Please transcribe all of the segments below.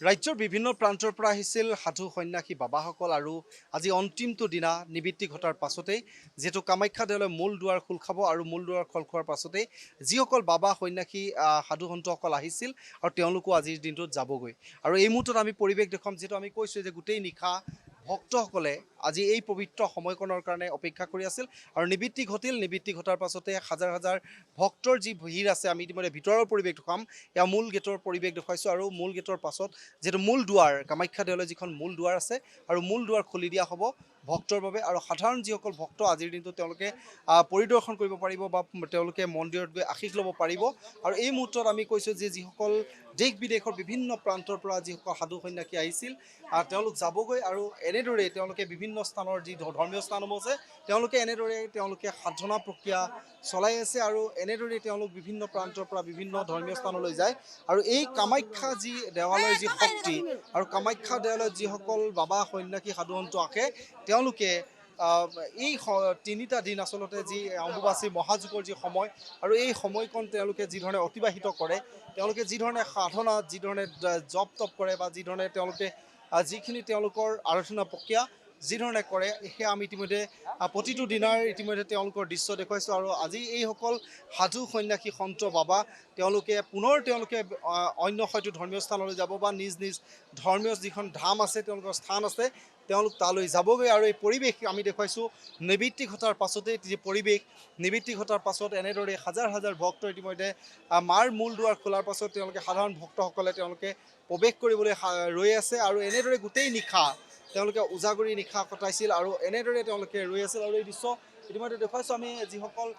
ৰাজ্যৰ বিভিন্ন প্ৰান্তৰ পৰা আহিছিল সাধু সন্যাসী বাবাসকল আৰু আজি অন্তিমটো দিনা নিবৃত্তি ঘটাৰ পাছতেই যিহেতু কামাখ্যা দেৱালয়ৰ মূল দুৱাৰ খোল খাব আৰু মূল দুৱাৰ খোল খোৱাৰ পাছতেই যিসকল বাবা সন্যাসী সাধু সন্তসকল আহিছিল আৰু তেওঁলোকো আজিৰ দিনটোত যাবগৈ। আৰু এই মুহূৰ্তত আমি পৰিৱেশ দেখুৱাম, যিহেতু আমি কৈছোঁ যে গোটেই নিশা ভক্তসকলে আজি এই পবিত্ৰ সময়কণৰ কাৰণে অপেক্ষা কৰি আছিল আৰু নিবৃত্তি ঘটিল। নিবৃত্তি ঘটাৰ পাছতে হাজাৰ হাজাৰ ভক্তৰ যি ভিৰ আছে, আমি ইতিমধ্যে ভিতৰৰ পৰিৱেশ দেখুৱাম। এয়া মূল গেটৰ পৰিৱেশ দেখুৱাইছোঁ আৰু মূল গেটৰ পাছত যিহেতু মূল দুৱাৰ কামাখ্যা দেৱালয় যিখন মূল দুৱাৰ আছে আৰু মূল দুৱাৰ খুলি দিয়া হ'ব ভক্তৰ বাবে। আৰু সাধাৰণ যিসকল ভক্ত আজিৰ দিনটোত তেওঁলোকে পৰিদৰ্শন কৰিব পাৰিব বা তেওঁলোকে মন্দিৰত গৈ আশীষ ল'ব পাৰিব। আৰু এই মুহূৰ্তত আমি কৈছোঁ যে যিসকল দেশ বিদেশৰ বিভিন্ন প্ৰান্তৰ পৰা যিসকল সাধু সন্যাসী আহিছিল তেওঁলোক যাবগৈ আৰু এনেদৰেই তেওঁলোকে বিভিন্ন স্থানৰ যি ধৰ্মীয় স্থানসমূহ আছে তেওঁলোকে তেওঁলোকে সাধনা প্ৰক্ৰিয়া চলাই আছে আৰু এনেদৰেই তেওঁলোক বিভিন্ন প্ৰান্তৰ পৰা বিভিন্ন ধৰ্মীয় স্থানলৈ যায়। আৰু এই কামাখ্যা যি দেৱালয়ৰ যি শক্তি আৰু কামাখ্যা দেৱালয়ত যিসকল বাবা সন্যাসী সাধুসন্ত আহে তেওঁলোকে এই তিনিটা দিন আচলতে যি অম্বুবাচী মহাযুগৰ যি সময় আৰু এই সময়কণ তেওঁলোকে যিধৰণে অতিবাহিত কৰে, তেওঁলোকে যিধৰণে সাধনা যিধৰণে জপ তপ কৰে বা যিধৰণে তেওঁলোকে যিখিনি তেওঁলোকৰ আৰাধনা প্ৰক্ৰিয়া যিধৰণে কৰে সেয়া আমি ইতিমধ্যে প্ৰতিটো দিনাৰ ইতিমধ্যে তেওঁলোকৰ দৃশ্য দেখুৱাইছোঁ। আৰু আজি এইসকল সাধু সন্যাসী সন্ত বাবা তেওঁলোকে পুনৰ অন্য হয়তো ধৰ্মীয় স্থানলৈ যাব বা নিজ নিজ ধৰ্মীয় যিখন ধাম আছে তেওঁলোকৰ স্থান আছে তেওঁলোক তালৈ যাবগৈ। আৰু এই পৰিৱেশ আমি দেখুৱাইছোঁ নিবৃত্তি ঘটাৰ পাছতেই যি পৰিৱেশ, নিবৃত্তি ঘটাৰ পাছত এনেদৰে হাজাৰ হাজাৰ ভক্ত ইতিমধ্যে মাৰ মূল দুৱাৰ খোলাৰ পাছত তেওঁলোকে সাধাৰণ ভক্তসকলে তেওঁলোকে প্ৰৱেশ কৰিবলৈ ৰৈ আছে। আৰু এনেদৰে গোটেই নিশা তেওঁলোকে উজাগৰি নিশা কটাইছিল আৰু এনেদৰে তেওঁলোকে ৰৈ আছিল। আৰু এই দৃশ্য ইতিমধ্যে দেখুৱাইছোঁ আমি যিসকল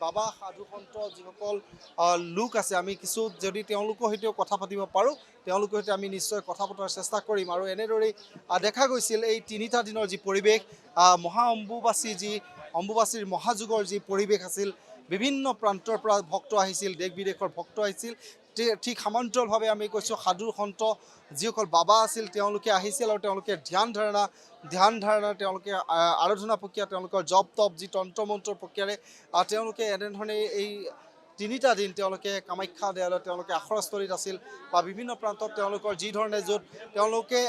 বাবা সাধু সন্ত যিসকল লোক আছে, আমি কিছু যদি তেওঁলোকৰ সৈতেও কথা পাতিব পাৰোঁ তেওঁলোকৰ সৈতে আমি নিশ্চয় কথা পতাৰ চেষ্টা কৰিম। আৰু এনেদৰেই দেখা গৈছিল এই তিনিটা দিনৰ যি পৰিৱেশ, অম্বুবাচীৰ মহাযুগৰ যি পৰিৱেশ আছিল, বিভিন্ন প্ৰান্তৰ পৰা ভক্ত আহিছিল, দেশ বিদেশৰ ভক্ত আহিছিল। ঠিক সমান্তৰালভাৱে আমি কৈছোঁ সাধু সন্ত যিসকল বাবা আছিল তেওঁলোকে আহিছিল আৰু তেওঁলোকে ধ্যান ধাৰণা তেওঁলোকে আৰাধনা প্ৰক্ৰিয়া তেওঁলোকৰ জপ তপ যি তন্ত্ৰ মন্ত্ৰৰ প্ৰক্ৰিয়াৰে তেওঁলোকে এনেধৰণে এই তিনিটা দিন তেওঁলোকে কামাখ্যা দেৱালয়ত তেওঁলোকে আখৰস্থলীত আছিল বা বিভিন্ন প্ৰান্তত তেওঁলোকৰ যিধৰণে য'ত তেওঁলোকে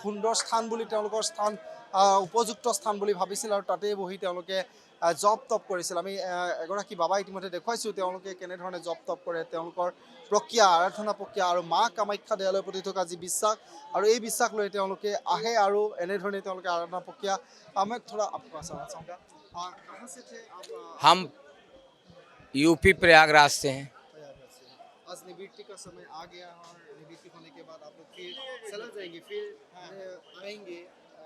সুন্দৰ স্থান বুলি তেওঁলোকৰ স্থান উপযুক্ত স্থান বুলি ভাবিছিল আৰু তাতেই বহি তেওঁলোকে জপ তপ কৰিছিল। আমি এগৰাকী বাবা ইতিমধ্যে দেখুৱাইছোঁ তেওঁলোকে কেনেধৰণে জপ তপ কৰে, তেওঁলোকৰ প্ৰক্ৰিয়া আৰাধনা প্ৰক্ৰিয়া আৰু মা কামাখ্যা দেৱালয়ৰ প্ৰতি থকা যি বিশ্বাস আৰু এই বিশ্বাস লৈ তেওঁলোকে আহে আৰু এনেধৰণে তেওঁলোকে আৰাধনা প্ৰক্ৰিয়া हम यूपी प्रयागराज से हैं। आज निवृत्ति का समय आ गया और निवृत्ति होने के बाद आप लोग फिर चला जाएंगे, फिर आएंगे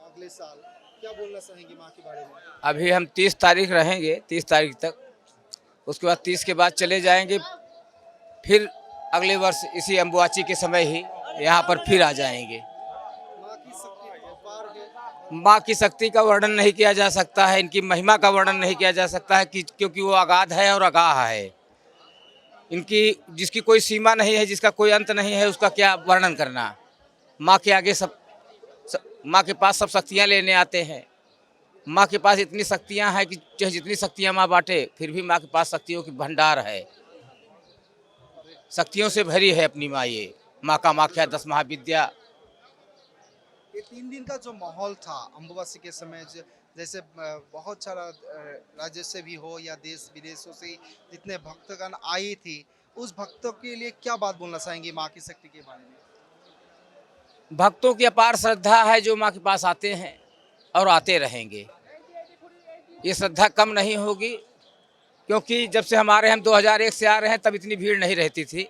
अगले साल। क्या बोलना चाहेंगे माँ के बारे में? अभी हम 30 तारीख रहेंगे, 30 तारीख तक। उसके बाद 30 के बाद चले जाएंगे, फिर अगले वर्ष इसी अम्बुबाची के समय ही यहाँ पर फिर आ जाएंगे। माँ की शक्ति अपार है। माँ की शक्ति का वर्णन नहीं किया जा सकता है, इनकी महिमा का वर्णन नहीं किया जा सकता है क्योंकि वो अगाध है और अगाह है। इनकी जिसकी कोई सीमा नहीं है, जिसका कोई अंत नहीं है, उसका क्या वर्णन करना। माँ के आगे माँ के पास सब शक्तियाँ लेने आते हैं। माँ के पास इतनी शक्तियाँ हैं कि चाहे जितनी शक्तियाँ माँ बांटे फिर भी माँ के पास शक्तियों की भंडार है, शक्तियों से भरी है अपनी माँ। ये माँ कामाख्या 10 महाविद्या। ये 3 दिन का जो माहौल था अम्बुबासी के समय, जैसे बहुत सारा राज्य से भी हो या देश विदेशों से जितने भक्तगण आई थी, उस भक्तों के लिए क्या बात बोलना चाहेंगे माँ की शक्ति के बारे में? भक्तों की अपार श्रद्धा है जो माँ के पास आते हैं और आते रहेंगे। ये श्रद्धा कम नहीं होगी क्योंकि जब से हम 2001 से आ रहे हैं तब इतनी भीड़ नहीं रहती थी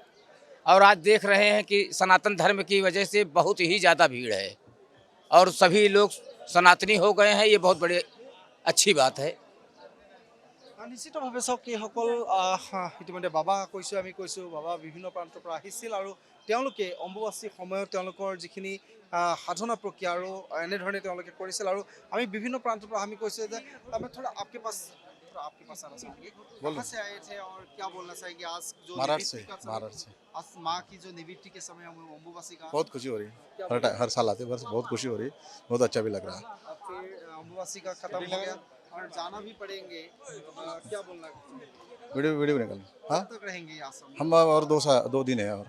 और आज देख रहे हैं कि सनातन धर्म की वजह से बहुत ही ज़्यादा भीड़ है और सभी लोग सनातनी हो गए हैं। ये बहुत बड़ी अच्छी बात है। নিশ্চিতভাৱে চাওক এইসকল ইতিমধ্যে বাবা কৈছোঁ, আমি কৈছোঁ বাবা বিভিন্ন প্ৰান্তৰ পৰা আহিছিল আৰু তেওঁলোকে অম্বুবাচীৰ সময়ত তেওঁলোকৰ যিখিনি সাধনা প্ৰক্ৰিয়া আৰু এনেধৰণে তেওঁলোকে কৰিছিল। আৰু আমি বিভিন্ন প্ৰান্তৰ পৰা আমি কৈছোঁ যে আমি थोड़ा आपके पास आना चाहेंगे, कहाँ से आए थे और क्या बोलना चाहेंगे आज जो महाराष्ट्र से आज माँ की जो निवृत्ति के समय हम अम्बुबासी का बहुत खुशी हो रही है। हर साल आते बस बहुत खुशी हो रही है, बहुत अच्छा भी लग रहा है। अब फिर अम्बुबासी का खत्म हो गया और जाना भी पड़ेंगे, क्या बोलना वीडियो निकल। हाँ कब तक रहेंगे यहाँ सब? हम और 2 दिन है और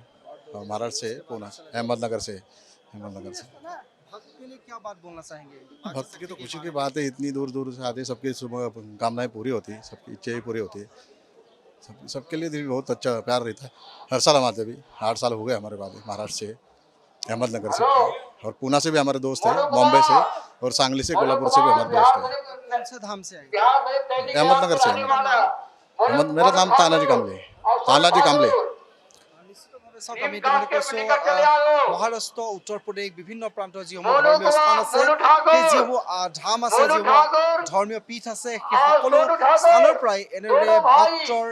महाराष्ट्र से पूना अहमदनगर से भक्त के लिए क्या बात बोलना चाहेंगे? भक्त की तो खुशी की बात है, इतनी दूर दूर से आते हैं, सबकी सुबह कामनाएं पूरी होती है, सबकी इच्छाएं पूरी होती है, सबके लिए भी बहुत अच्छा प्यार रहता है। हर साल हम आते हैं, अभी 8 साल हो गए हमारे बाद महाराष्ट्र से, अहमदनगर से, और पूना से भी हमारे दोस्त है, बॉम्बे से और सांगली से, कोल्हापुर से भी हमारे दोस्त है। कौन से धाम से आए? अहमदनगर से मेरा नाम तानाजी कांबले, तानाजी कांबले। নিশ্চিতভাৱে চাওক, আমি ইতিমধ্যে কৈছোঁ মহাৰাষ্ট্ৰ, উত্তৰ প্ৰদেশ বিভিন্ন প্ৰান্তৰ যিসমূহ ধৰ্মীয় স্থান আছে, সেই যিসমূহ ধাম আছে, যিসমূহ ধৰ্মীয় পীঠ আছে, সেই সকলো স্থানৰ পৰাই এনেদৰে ভক্তৰ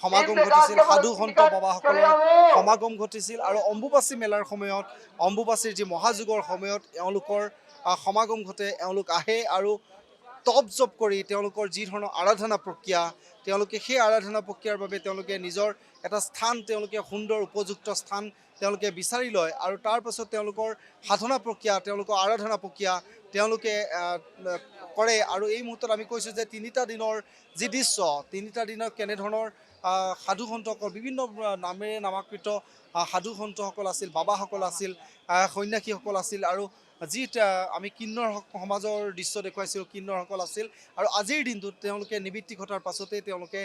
সমাগম ঘটিছিল, সাধু সন্ত বাবাসকলৰ সমাগম ঘটিছিল। আৰু অম্বুবাচী মেলাৰ সময়ত, অম্বুবাচীৰ যি মহাযুগৰ সময়ত এওঁলোকৰ সমাগম ঘটে, এওঁলোক আহে আৰু তপ জপ কৰি তেওঁলোকৰ যি ধৰণৰ আৰাধনা প্ৰক্ৰিয়া, তেওঁলোকে সেই আৰাধনা প্ৰক্ৰিয়াৰ বাবে তেওঁলোকে নিজৰ এটা স্থান, তেওঁলোকে সুন্দৰ উপযুক্ত স্থান তেওঁলোকে বিচাৰি লয়। আৰু তাৰ পাছত তেওঁলোকৰ সাধনা প্ৰক্ৰিয়া, তেওঁলোকৰ আৰাধনা প্ৰক্ৰিয়া তেওঁলোকে কৰে। আৰু এই মুহূৰ্তত আমি কৈছোঁ যে 3টা দিনৰ যি দৃশ্য, 3টা দিনত কেনেধৰণৰ সাধু সন্তসকল, বিভিন্ন নামেৰে নামাকৃত সাধু সন্তসকল আছিল, বাবাসকল আছিল, সন্যাসীসকল আছিল, আৰু যি আমি কিন্নৰ সমাজৰ দৃশ্য দেখুৱাইছিলোঁ, কিন্নৰসকল আছিল। আৰু আজিৰ দিনটোত তেওঁলোকে নিবৃত্তি ঘটাৰ পাছতেই তেওঁলোকে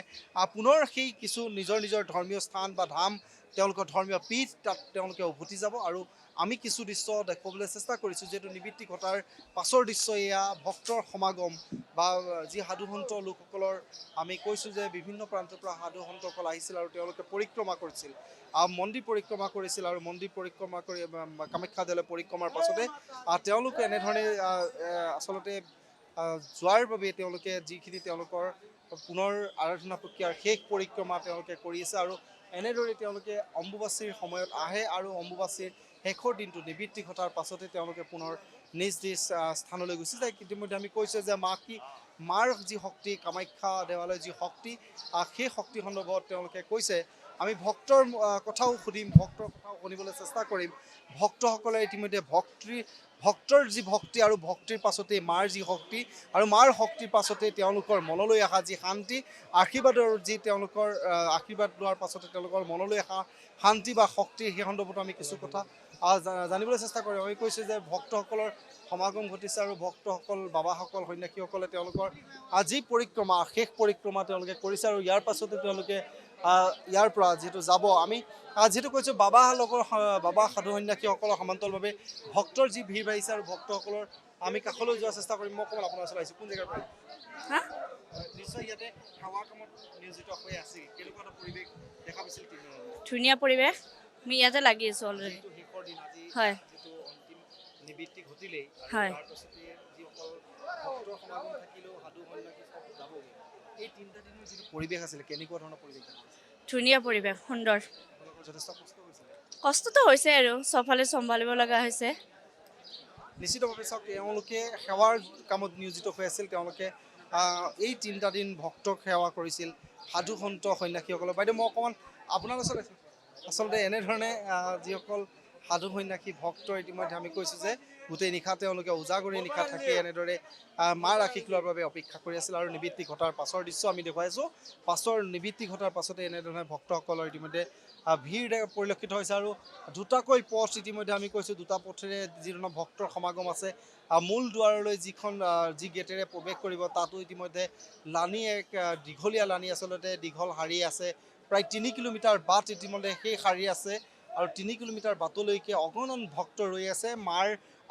পুনৰ সেই কিছু নিজৰ নিজৰ ধৰ্মীয় স্থান বা ধাম, তেওঁলোকৰ ধৰ্মীয় পীঠ, তাত তেওঁলোকে উভতি যাব। আৰু আমি কিছু দৃশ্য দেখুৱাবলৈ চেষ্টা কৰিছোঁ, যিহেতু নিবৃত্তি ঘটাৰ পাছৰ দৃশ্য এয়া ভক্তৰ সমাগম বা যি সাধুসন্ত লোকসকলৰ, আমি কৈছোঁ যে বিভিন্ন প্ৰান্তৰ পৰা সাধুসন্তসকল আহিছিল আৰু তেওঁলোকে পৰিক্ৰমা কৰিছিল, মন্দিৰ পৰিক্ৰমা কৰিছিল। আৰু মন্দিৰ পৰিক্ৰমা কৰি কামাখ্যা দেৱালয় পৰিক্ৰমাৰ পাছতে তেওঁলোকে এনেধৰণে আচলতে যোৱাৰ বাবে তেওঁলোকে যিখিনি তেওঁলোকৰ পুনৰ আৰাধনা প্ৰক্ৰিয়াৰ শেষ পৰিক্ৰমা তেওঁলোকে কৰি আছে। আৰু এনেদৰে তেওঁলোকে অম্বুবাচীৰ সময়ত আহে আৰু অম্বুবাচীৰ শেষৰ দিনটো নিবৃত্তি ঘটাৰ পাছতে তেওঁলোকে পুনৰ নিজ নিজ স্থানলৈ গুচি যায়। ইতিমধ্যে আমি কৈছোঁ যে মাৰ যি শক্তি, কামাখ্যা দেৱালয়ৰ যি শক্তি, সেই শক্তি সন্দৰ্ভত তেওঁলোকে কৈছে। আমি ভক্তৰ কথাও সুধিম, ভক্তৰ কথাও শুনিবলৈ চেষ্টা কৰিম। ভক্তসকলে ইতিমধ্যে ভক্তৰ যি ভক্তি আৰু ভক্তিৰ পাছতেই মাৰ যি শক্তি, আৰু মাৰ শক্তিৰ পাছতেই তেওঁলোকৰ মনলৈ অহা যি শান্তি, আশীৰ্বাদৰ যি তেওঁলোকৰ আশীৰ্বাদ লোৱাৰ পাছতে তেওঁলোকৰ মনলৈ অহা শান্তি বা শক্তি, সেই সন্দৰ্ভত আমি কিছু কথা জানিবলৈ চেষ্টা কৰিম। আমি কৈছোঁ যে ভক্তসকলৰ সমাগম ঘটিছে আৰু ভক্তসকল, বাবাসকল, সন্যাসীসকলে তেওঁলোকৰ যি পৰিক্ৰমা, শেষ পৰিক্ৰমা তেওঁলোকে কৰিছে। আৰু ইয়াৰ পাছতে তেওঁলোকে ইয়াৰ পৰা যিহেতু যাব, আমি যিহেতু কৈছোঁ বাবা সাধু সন্যাসীসকলৰ সমান্তৰালভাৱে ভক্তৰ যি ভিৰ বাঢ়িছে আৰু ভক্তসকলৰ আমি কাষলৈ যোৱাৰ চেষ্টা কৰিম। মই অকণমান আপোনাৰ ওচৰত আহিছোঁ, কোন জেগাৰ পৰা? নিশ্চয় ইয়াতে সেৱা কামত নিয়োজিত হৈ আছিল, কেনেকুৱা এটা পৰিৱেশ দেখা পাইছিল? ধুনীয়া পৰিৱেশ, আমি ইয়াতে লাগি আছোঁ অলৰেডি। শেষৰ দিন আজি হয়, যিটো অন্তিম নিবৃত্তি ঘটিলেই, হয়, তাৰ পাছতে যিসকল ভক্তৰ সমাগম থাকিলেও সাধু সন্যাসী চব যাবগৈ, এই 3টা দিনৰ যিটো পৰিৱেশ আছিলে, কেনেকুৱা ধৰণৰ পৰিৱেশ? ধুনীয়া পৰিৱেশ, সুন্দৰ। যথেষ্ট কষ্ট হৈছিলে? কষ্টটো হৈছে আৰু চবফালে চম্ভালিব লগা হৈছে। নিশ্চিতভাৱে চাওক, তেওঁলোকে সেৱাৰ কামত নিয়োজিত হৈ আছিল, তেওঁলোকে এই 3টা দিন ভক্তক সেৱা কৰিছিল, সাধু সন্ত সন্যাসীসকলক। বাইদেউ মই অকণমান আপোনাৰ ওচৰত আছোঁ। আচলতে এনেধৰণে যিসকল সাধু সন্যাসী ভক্তৰ, ইতিমধ্যে আমি কৈছোঁ যে গোটেই নিশা তেওঁলোকে উজাগৰি নিশা থাকি এনেদৰে মাৰ আশীষ লোৱাৰ বাবে অপেক্ষা কৰি আছিল। আৰু নিবৃত্তি ঘটাৰ পাছৰ দৃশ্য আমি দেখুৱাইছোঁ। পাছৰ নিবৃত্তি ঘটাৰ পাছতে এনেধৰণে ভক্তসকলৰ ইতিমধ্যে ভিৰ পৰিলক্ষিত হৈছে। আৰু দুটাকৈ পথ ইতিমধ্যে আমি কৈছোঁ, 2টা পথেৰে যিধৰণৰ ভক্তৰ সমাগম আছে, মূল দুৱাৰলৈ যি গেটেৰে প্ৰৱেশ কৰিব, তাতো ইতিমধ্যে লানি, এক দীঘলীয়া লানি, আচলতে দীঘল শাৰী আছে, প্ৰায় 3 কিলোমিটাৰ বাট ইতিমধ্যে সেই শাৰী আছে। আৰু 3 কিলোমিটাৰ বাটলৈকে অগণন ভক্ত ৰৈ আছে মাৰ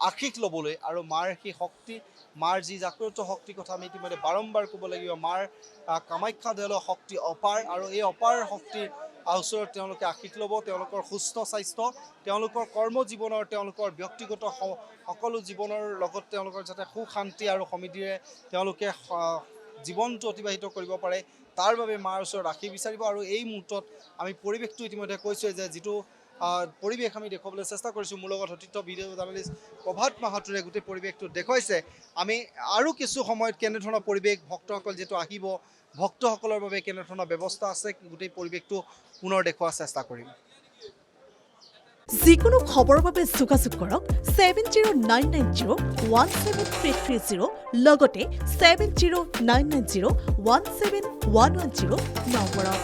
আশীষ ল'বলৈ। আৰু মাৰ সেই শক্তি, মাৰ যি জাগ্ৰত শক্তিৰ কথা আমি ইতিমধ্যে বাৰম্বাৰ ক'ব লাগিব। মাৰ কামাখ্যা দেৱালয়ৰ শক্তি অপাৰ, আৰু এই অপাৰ শক্তিৰ ওচৰত তেওঁলোকে আশীষ ল'ব। তেওঁলোকৰ সুস্থ স্বাস্থ্য, তেওঁলোকৰ কৰ্মজীৱনৰ, তেওঁলোকৰ ব্যক্তিগত সকলো জীৱনৰ লগত তেওঁলোকৰ যাতে সুখ শান্তি আৰু সমৃদ্ধিৰে তেওঁলোকে জীৱনটো অতিবাহিত কৰিব পাৰে, তাৰ বাবে মাৰ ওচৰত ৰাখি বিচাৰিব। আৰু এই মুহূৰ্তত আমি পৰিৱেশটো ইতিমধ্যে কৈছোঁৱে যে যিটো পৰিৱেশ আমি দেখুৱাবলৈ চেষ্টা কৰিছোঁ, মোৰ লগত অতিথ ভিডিঅ' জাৰ্নেলিষ্ট প্ৰভাত মাহাতুৰে গোটেই পৰিৱেশটো দেখুৱাইছে। আমি আৰু কিছু সময়ত কেনেধৰণৰ পৰিৱেশ, ভক্তসকল যিহেতু আহিব, ভক্তসকলৰ বাবে কেনেধৰণৰ ব্যৱস্থা আছে, গোটেই পৰিৱেশটো পুনৰ দেখুওৱাৰ চেষ্টা কৰিম। যিকোনো খবৰৰ বাবে যোগাযোগ কৰক 7099017330 লগতে 7099017110 নম্বৰত।